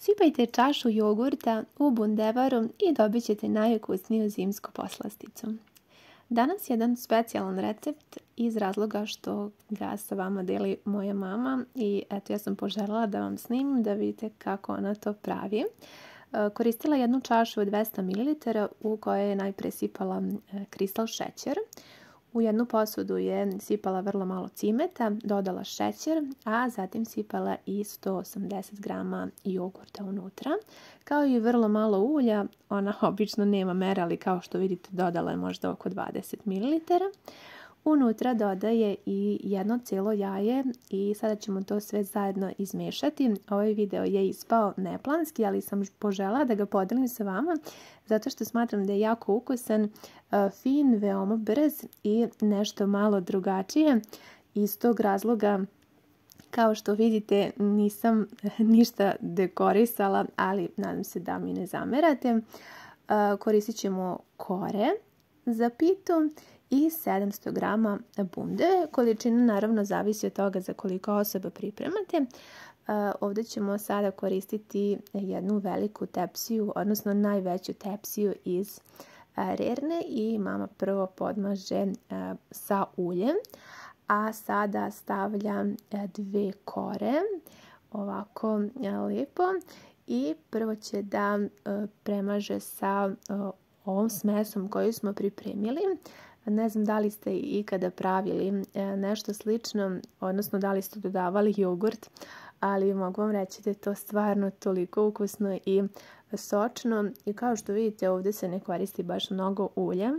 Sipajte čašu jogurta u bundevaru i dobit ćete najukusniju zimsku poslasticu. Danas je jedan specijalan recept iz razloga što ga sa vama deli moja mama i eto ja sam poželjela da vam snimim da vidite kako ona to pravi. Koristila jednu čašu od 200 ml u kojoj je najpre sipala kristal šećer. U jednu posudu je sipala vrlo malo cimeta, dodala šećer, a zatim sipala i 180 grama jogurta unutra, kao i vrlo malo ulja. Ona obično nema mere, ali kao što vidite dodala je možda oko 20 ml. Unutra dodaje i jedno cijelo jaje i sada ćemo to sve zajedno izmešati. Ovaj video je ispao neplanski, ali sam poželjela da ga podelim sa vama zato što smatram da je jako ukusan, fin, veoma brz i nešto malo drugačije. Iz tog razloga, kao što vidite, nisam ništa dekorisala, ali nadam se da mi ne zamerate. Koristit ćemo kore za pitu i 700 grama bundeve. Količina naravno zavisi od toga za koliko osoba pripremate. Ovdje ćemo sada koristiti jednu veliku tepsiju, odnosno najveću tepsiju iz rerne i mama prvo podmaže sa uljem, a sada stavljam 2 kore, ovako lijepo, i prvo će da premaže sa ovom smesom koju smo pripremili. Ne znam da li ste ikada pravili nešto slično, odnosno da li ste dodavali jogurt, ali mogu vam reći da je to stvarno toliko ukusno i sočno. I kao što vidite, ovdje se ne koristi baš mnogo ulja.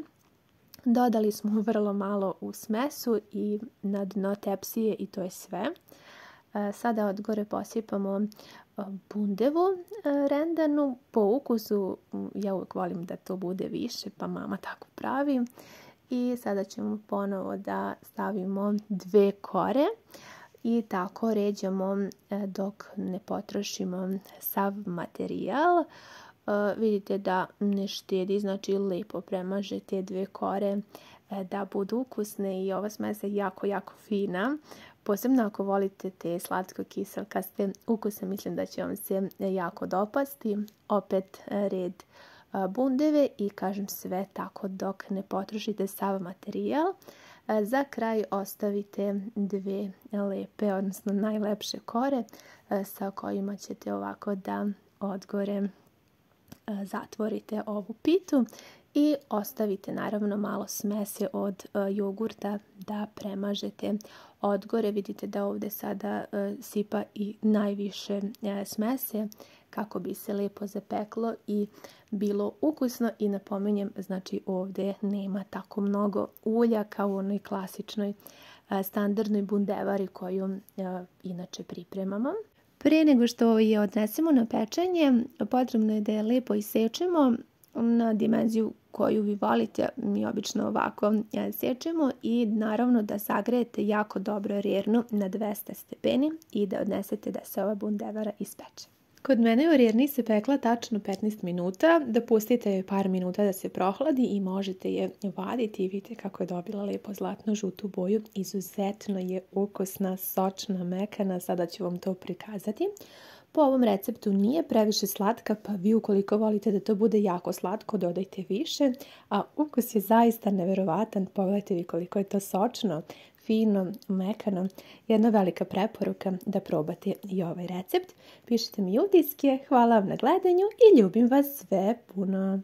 Dodali smo vrlo malo u smesu i na dno tepsije i to je sve. Sada od gore posipamo bundevu rendanu. Po ukusu ja uvijek volim da to bude više, pa mama tako pravi. I sada ćemo ponovo da stavimo 2 kore i tako ređamo dok ne potrošimo sav materijal. Vidite da ne štedi, znači lijepo premaže te 2 kore da budu ukusne i ova smesa je jako fina. Posebno ako volite te slatko-kiselkaste ukuse, mislim da će vam se jako dopasti. Opet red bundeve i kažem sve tako dok ne potrošite sav materijal. Za kraj ostavite 2 lepe, odnosno najlepše kore sa kojima ćete ovako da odgore zatvorite ovu pitu i ostavite naravno malo smese od jogurta da premažete odgore. Vidite da ovdje sada sipa i najviše smese kako bi se lijepo zapeklo i bilo ukusno. I napominjem, znači ovdje nema tako mnogo ulja kao u onoj klasičnoj standardnoj bundevari koju inače pripremamo. Prije nego što je odnesemo na pečenje, potrebno je da je lijepo isečemo na dimenziju koju vi volite. Mi obično ovako sečemo i naravno da zagrejete jako dobro rernu na 200 stepeni i da odnesete da se ova bundevara ispeče. Kod mene u rerni se pekla tačno 15 minuta, da pustite je par minuta da se prohladi i možete je vaditi i vidite kako je dobila lijepo zlatno žutu boju. Izuzetno je ukusna, sočna, mekana, sada ću vam to prikazati. Po ovom receptu nije previše slatka, pa vi ukoliko volite da to bude jako slatko, dodajte više, a ukus je zaista neverovatan. Pogledajte vi koliko je to sočno, fino, mekano. Jedna velika preporuka da probate i ovaj recept. Pišite mi utiske, hvala vam na gledanju i ljubim vas sve puno.